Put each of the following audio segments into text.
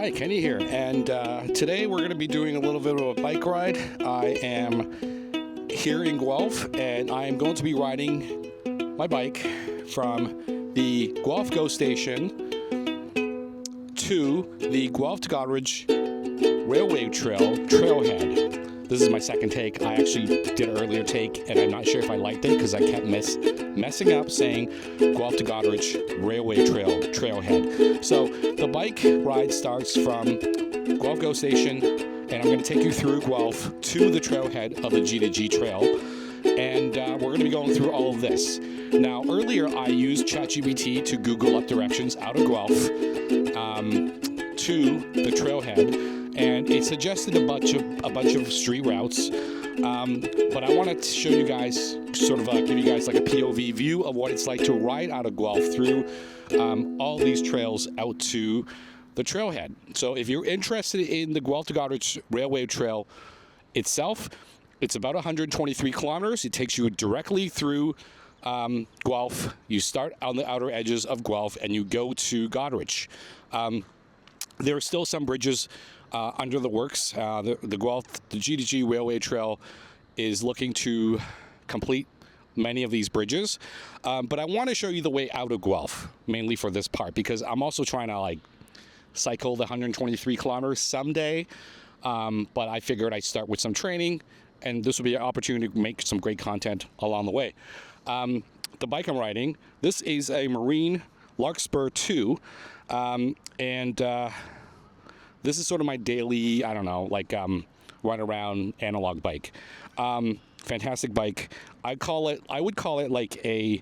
Hi, Kenny here, and today we're going to be doing a little bit of a bike ride. I am here in Guelph, and I am going to be riding my bike from the Guelph GO station to the Guelph to Goderich Railway Trail trailhead. This is my second take. I actually did an earlier take, and I'm not sure if I liked it because I kept messing up saying Guelph to Goderich Railway Trail trailhead. So the bike ride starts from Guelph GO station, and I'm going to take you through Guelph to the trailhead of the G2G Trail, and we're going to be going through all of this. Now, earlier I used ChatGPT to Google up directions out of Guelph to the trailhead. And it suggested a bunch of street routes, but I wanted to show you guys, sort of give you guys like a POV view of what it's like to ride out of Guelph through all these trails out to the trailhead. So if you're interested in the Guelph to Goderich Railway Trail itself, it's about 123 kilometers. It takes you directly through Guelph. You start on the outer edges of Guelph and you go to Goderich. There are still some bridges under the works. The G2G Railway Trail is looking to complete many of these bridges, but I want to show you the way out of Guelph, mainly for this part, because I'm also trying to like cycle the 123 kilometers someday, but I figured I'd start with some training, and this will be an opportunity to make some great content along the way. The bike I'm riding, this is a Marine Larkspur 2, and this is sort of my daily, I don't know, like run around analog bike. Fantastic bike. I would call it like a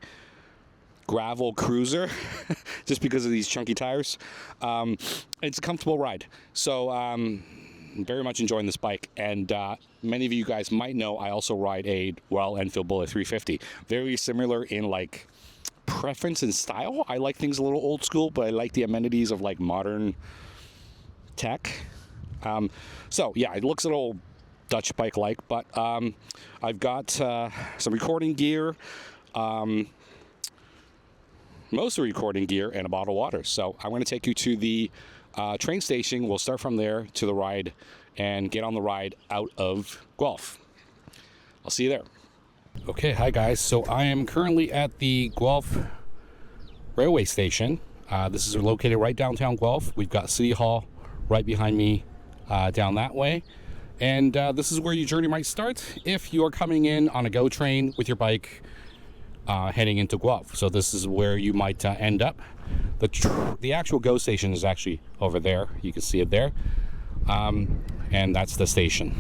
gravel cruiser, just because of these chunky tires. It's a comfortable ride. So very much enjoying this bike. And many of you guys might know I also ride a Royal Enfield Bullet 350. Very similar in like preference and style. I like things a little old school, but I like the amenities of like modern tech. So yeah, it looks a little Dutch bike like, but I've got some recording gear, most of the recording gear, and a bottle of water. So I'm going to take you to the train station. We'll start from there to the ride and get on the ride out of Guelph. I'll see you there. Okay, hi guys. So I am currently at the Guelph railway station. This is located right downtown Guelph. We've got City Hall right behind me down that way, and this is where your journey might start if you are coming in on a GO train with your bike heading into Guelph. So this is where you might end up. The actual GO station is actually over there. You can see it there, and that's the station.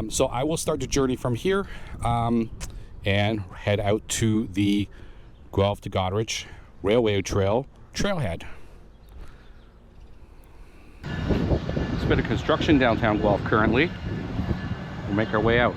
So I will start the journey from here and head out to the Guelph to Goderich Railway Trail trailhead. There's a bit of construction downtown Guelph currently. We'll make our way out.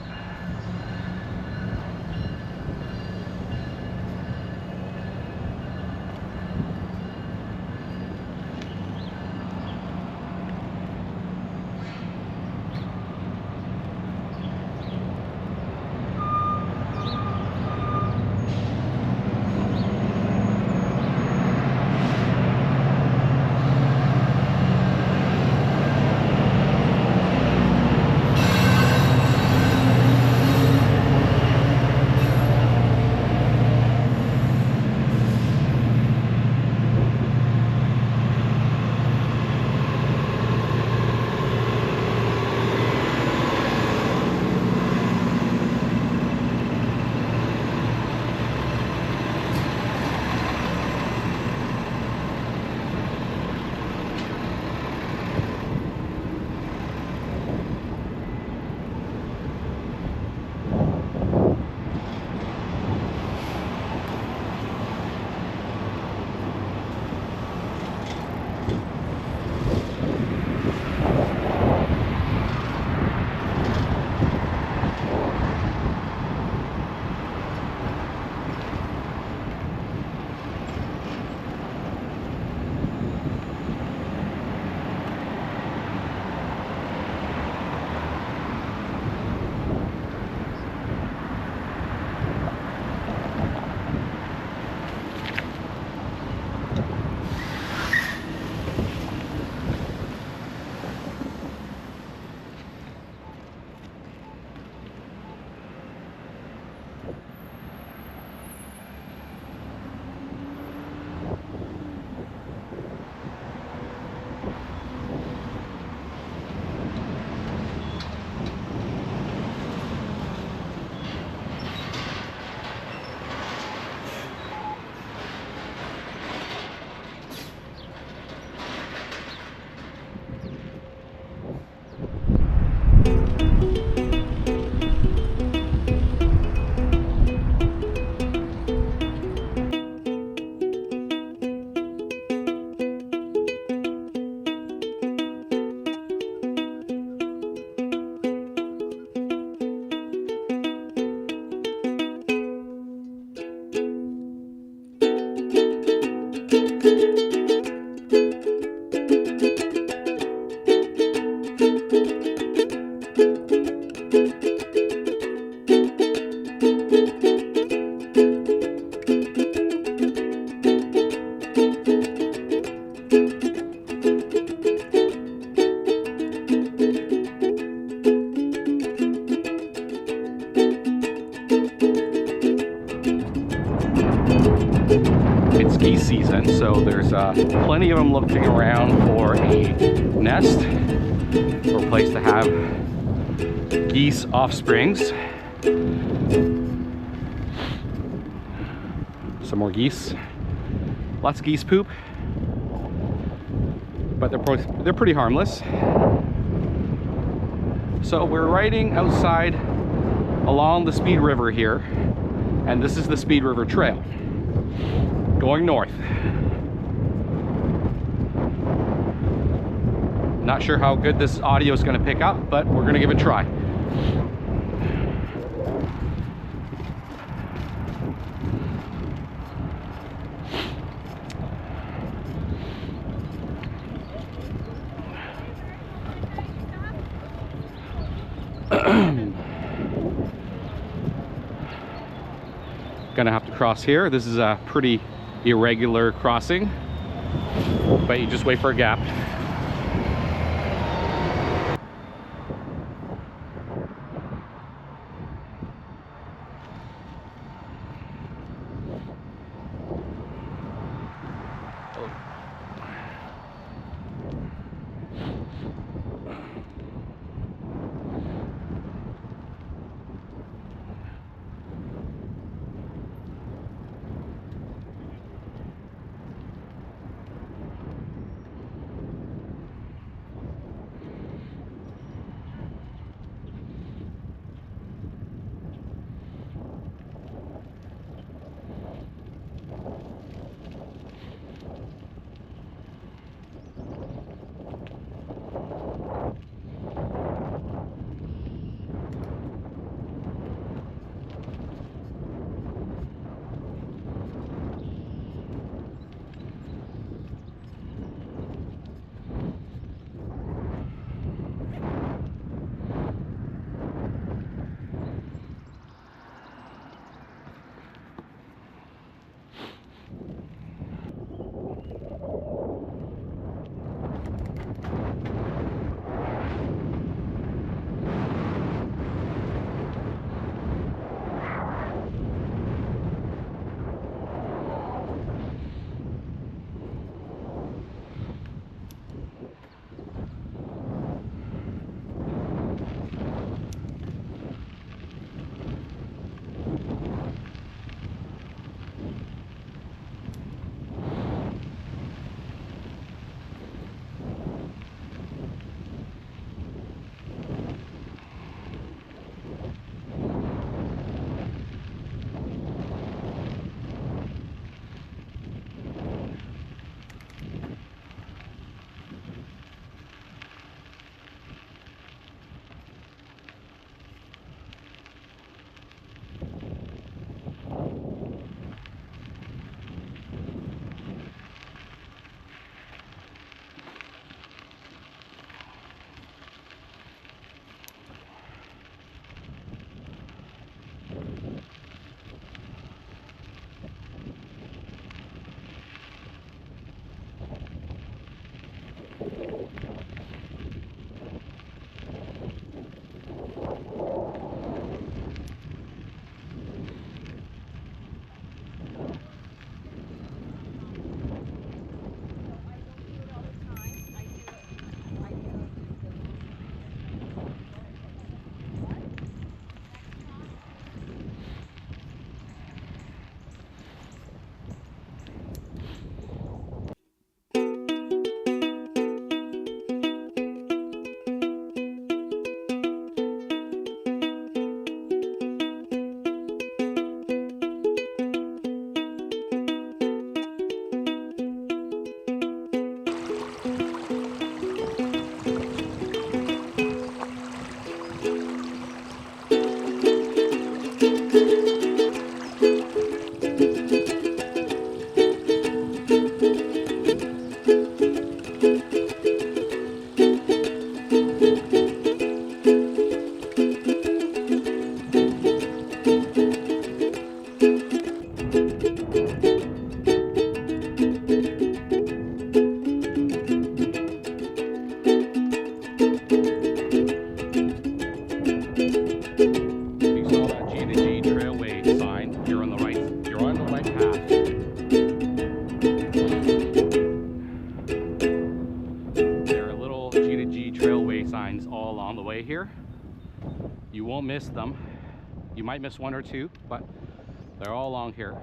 geese season, so there's plenty of them looking around for a nest or a place to have geese offsprings. Some more geese. Lots of geese poop, but they're pretty harmless. So we're riding outside along the Speed River here, and this is the Speed River Trail going north. Not sure how good this audio is going to pick up, but we're going to give it a try. Gonna have to cross here. This is a pretty irregular crossing, but you just wait for a gap. won't miss them. You might miss one or two, but they're all along here.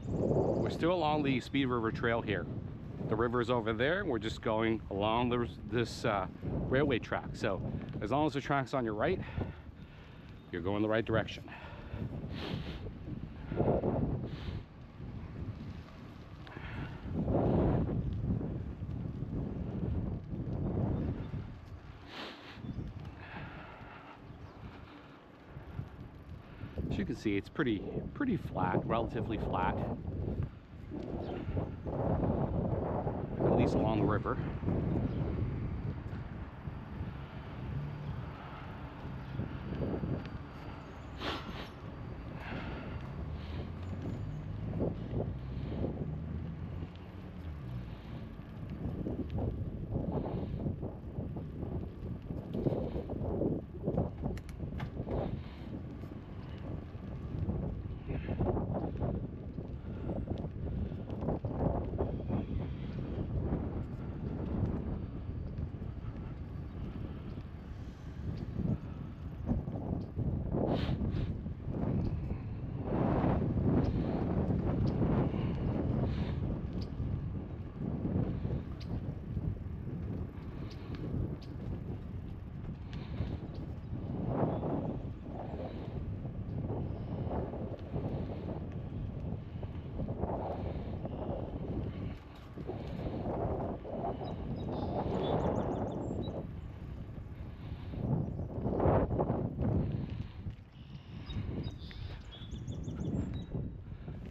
We're still along the Speed River Trail here. The river is over there. We're just going along this railway track. So as long as the track's on your right, you're going the right direction. As you can see, it's pretty flat, relatively flat, at least along the river.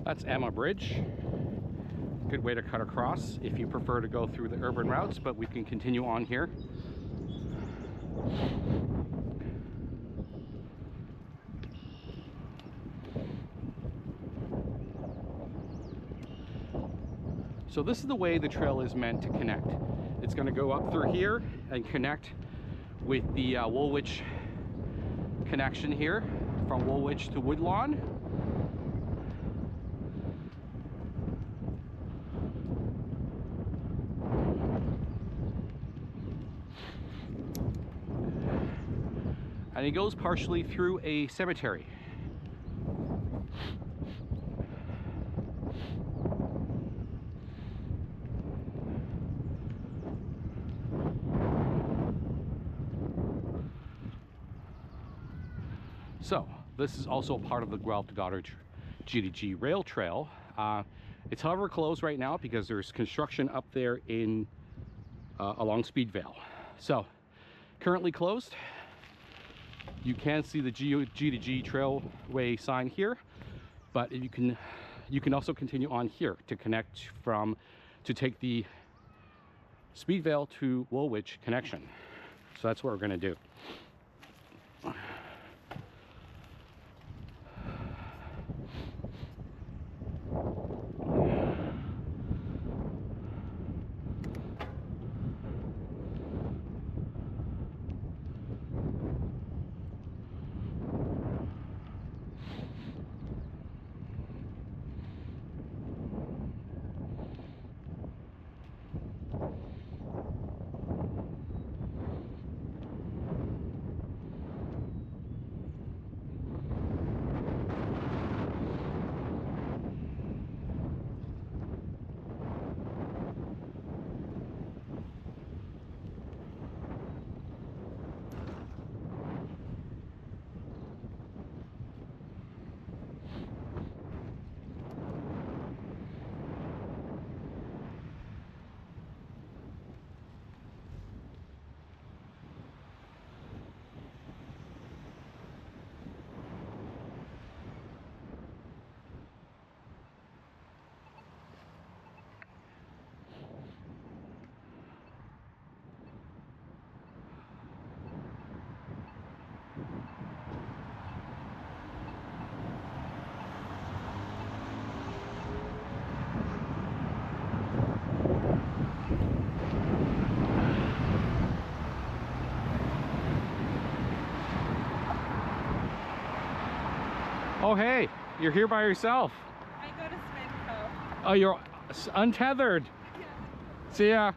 That's Emma Bridge. Good way to cut across if you prefer to go through the urban routes, but we can continue on here. So this is the way the trail is meant to connect. It's going to go up through here and connect with the Woolwich connection here from Woolwich to Woodlawn. And it goes partially through a cemetery. So this is also part of the Guelph to Goderich GDG Rail Trail. It's however closed right now because there's construction up there in along Speedvale. So currently closed. You can see the G2G Trailway sign here, but you can also continue on here to connect to take the Speedvale to Woolwich connection. So that's what we're going to do. Oh, hey, you're here by yourself. I go to Smithco. Oh, you're untethered. Yeah. See ya.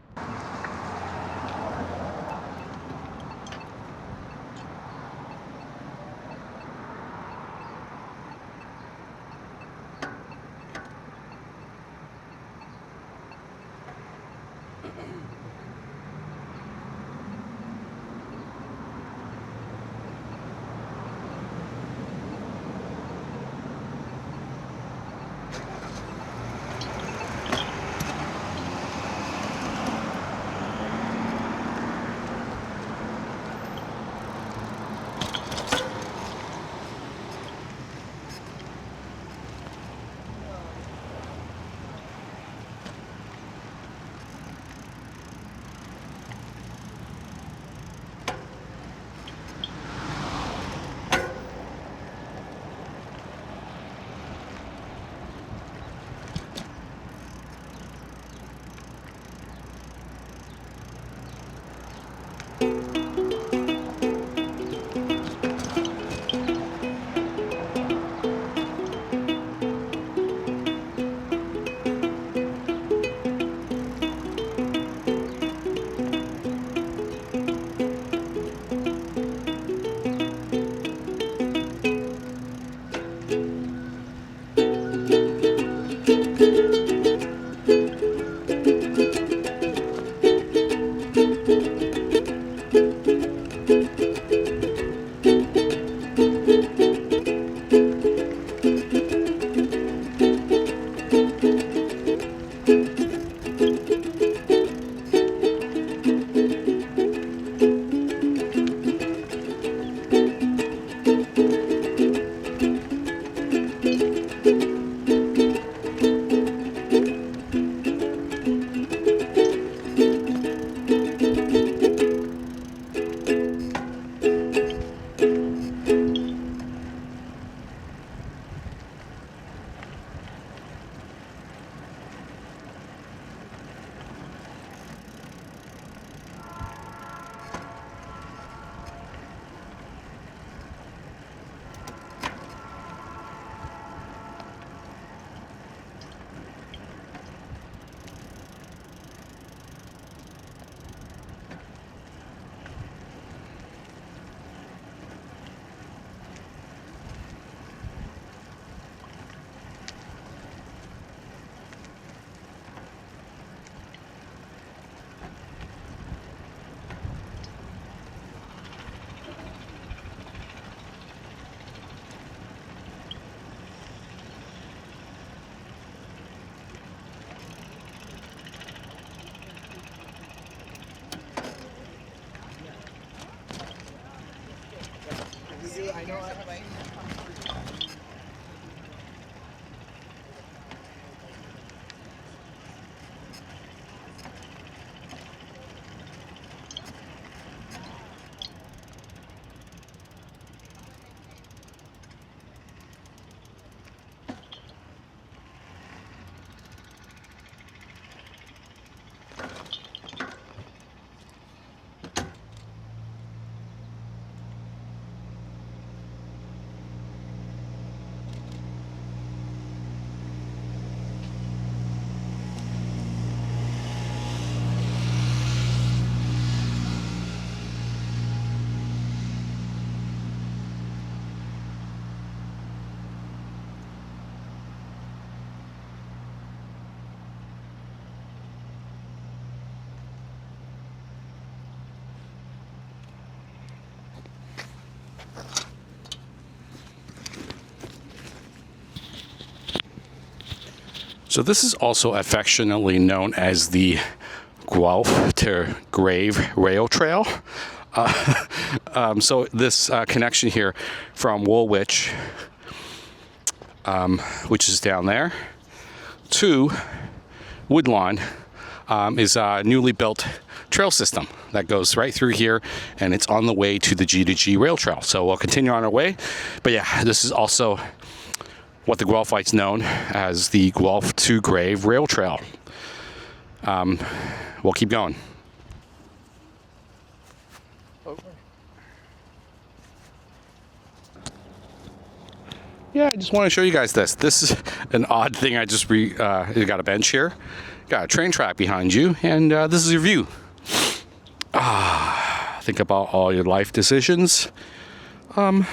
So this is also affectionately known as the Guelph to Grave Rail Trail. So this connection here from Woolwich, which is down there, to Woodlawn is a newly built trail system that goes right through here, and it's on the way to the G Rail Trail. So we'll continue on our way. But yeah, this is also what the Guelphites known as the Guelph to Grave Rail Trail. We'll keep going. yeah, I just want to show you guys this. This is an odd thing. You got a bench here, got a train track behind you, and this is your view. Think about all your life decisions, and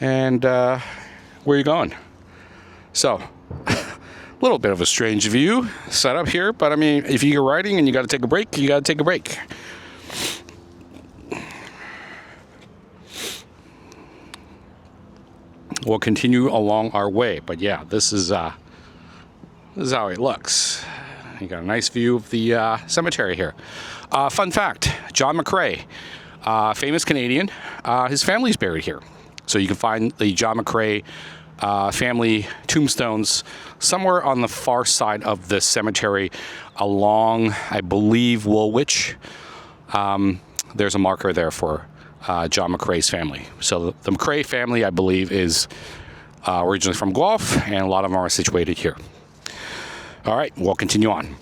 where you going. So, a little bit of a strange view set up here, but I mean, if you're riding and you got to take a break, you got to take a break. We'll continue along our way, but yeah, this is how it looks. You got a nice view of the cemetery here. Fun fact: John McRae, famous Canadian, his family's buried here. So you can find the John McRae family tombstones somewhere on the far side of the cemetery, along, I believe, Woolwich. There's a marker there for John McRae's family. So the McRae family, I believe, is originally from Guelph, and a lot of them are situated here. All right, we'll continue on.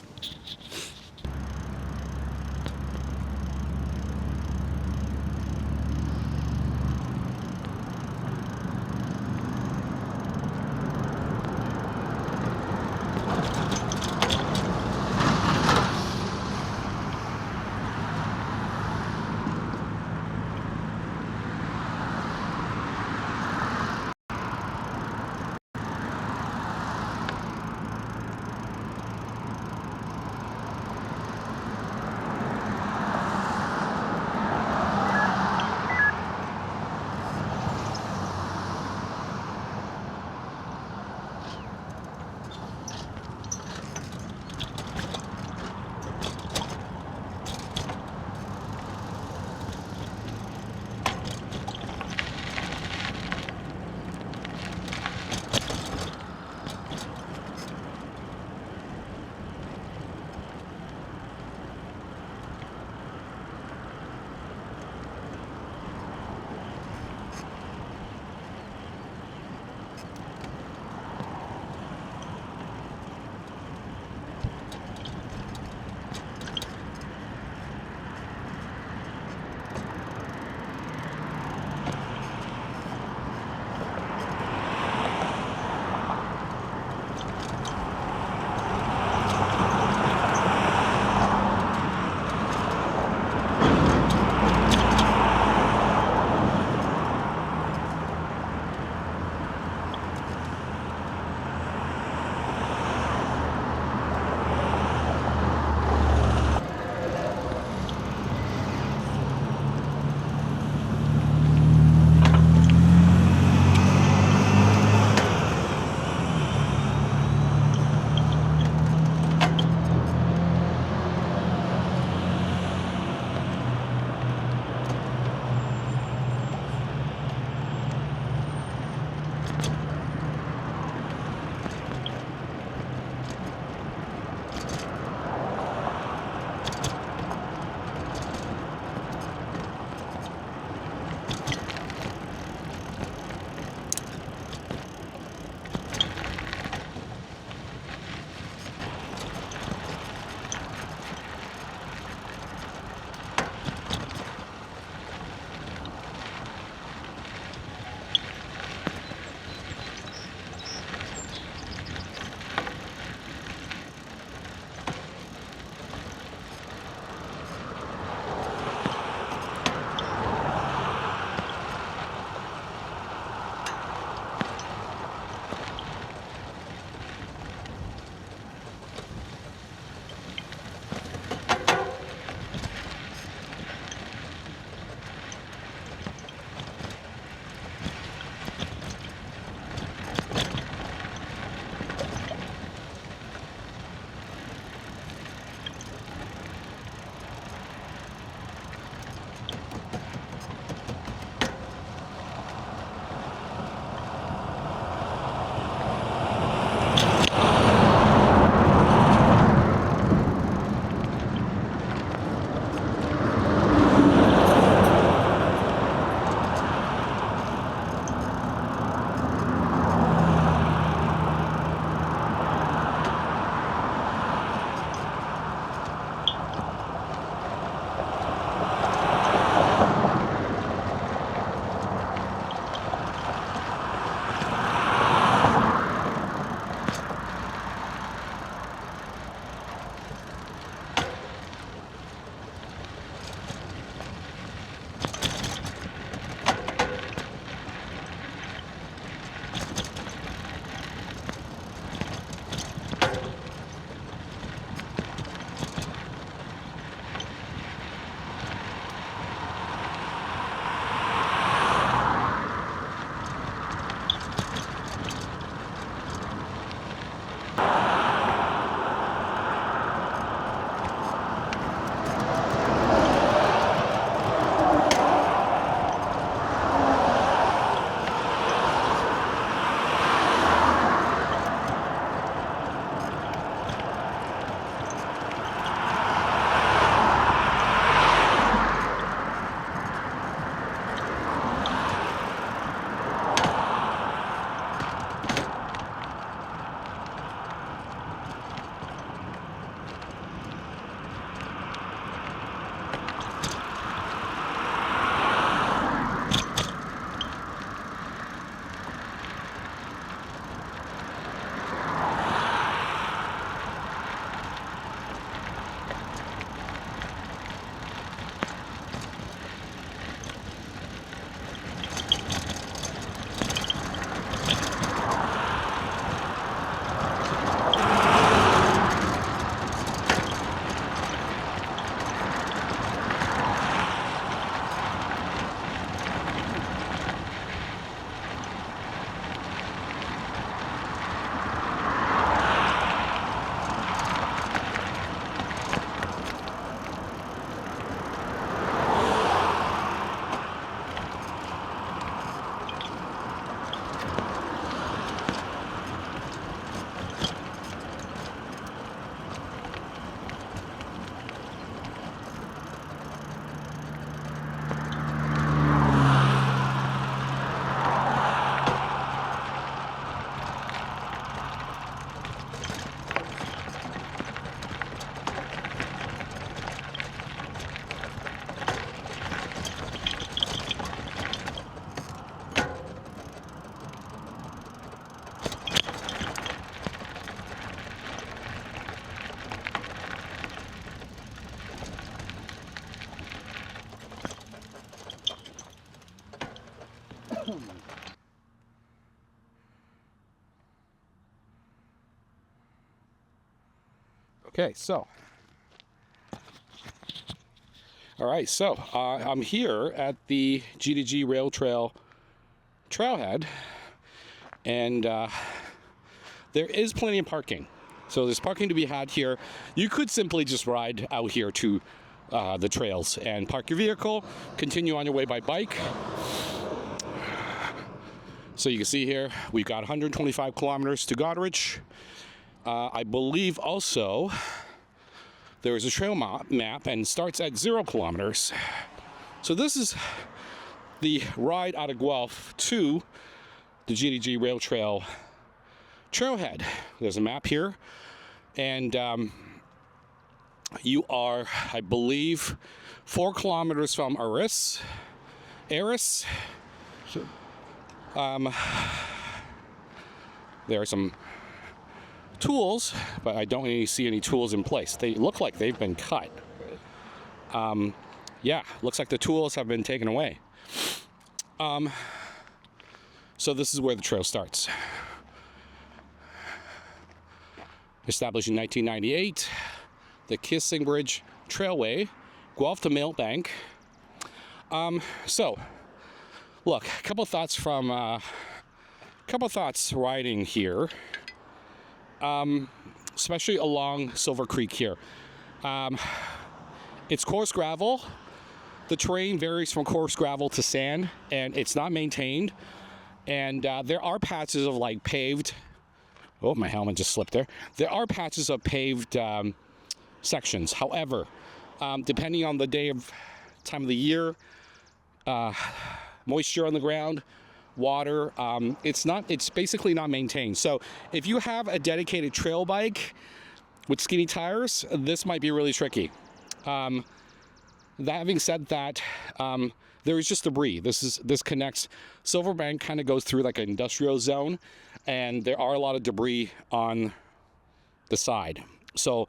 Okay, so. All right, so I'm here at the Goderich Rail Trail trailhead, and there is plenty of parking. So there's parking to be had here. You could simply just ride out here to the trails and park your vehicle, continue on your way by bike. So you can see here, we've got 125 kilometers to Goderich. I believe also there is a trail map and starts at 0 kilometers. So this is the ride out of Guelph to the Goderich Rail Trail trailhead. There's a map here, and you are, I believe, 4 kilometers from Aris. There are some tools, but I don't really see any tools in place. They look like they've been cut. Yeah, looks like the tools have been taken away. So this is where the trail starts. Established in 1998, the Kissing Bridge Trailway, Guelph to Millbank. So, look, a couple thoughts riding here. Especially along Silvercreek here. It's coarse gravel. The terrain varies from coarse gravel to sand, and it's not maintained. And there are patches of like paved. Oh, my helmet just slipped there. There are patches of paved sections. However, depending on the time of the year, moisture on the ground, water, it's basically not maintained. So if you have a dedicated trail bike with skinny tires, this might be really tricky. That having said that, there is just debris. This connects. Silverbank kind of goes through like an industrial zone, and there are a lot of debris on the side. So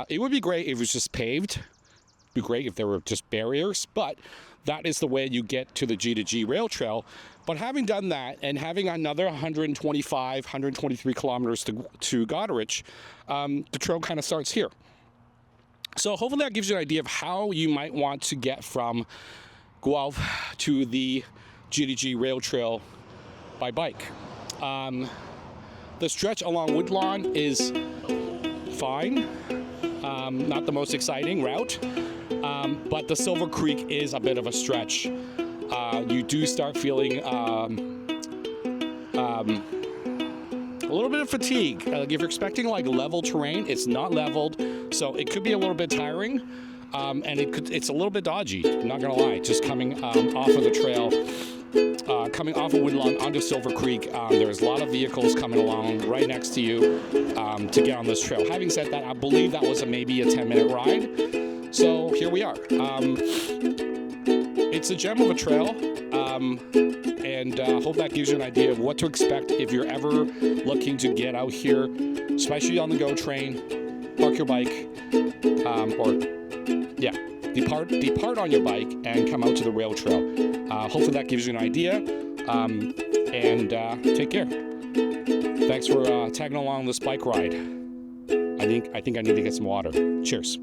it would be great if it was just paved. It'd be great if there were just barriers, but that is the way you get to the Goderich Rail Trail. But having done that and having another 123 kilometers to Goderich, the trail kind of starts here. So hopefully that gives you an idea of how you might want to get from Guelph to the Goderich Rail Trail by bike. The stretch along Woodlawn is fine, not the most exciting route, but the Silvercreek is a bit of a stretch. You do start feeling a little bit of fatigue. If you're expecting like level terrain, it's not leveled, so it could be a little bit tiring, and it's a little bit dodgy. I'm not gonna lie. Just coming off of the trail, coming off of Woodlawn onto Silvercreek, there's a lot of vehicles coming along right next to you to get on this trail. Having said that, I believe that was maybe a 10-minute ride. So here we are. It's a gem of a trail, and hope that gives you an idea of what to expect if you're ever looking to get out here, especially on the GO train, park your bike, depart on your bike and come out to the rail trail. Hopefully that gives you an idea, and take care. Thanks for tagging along this bike ride. I think I need to get some water. Cheers.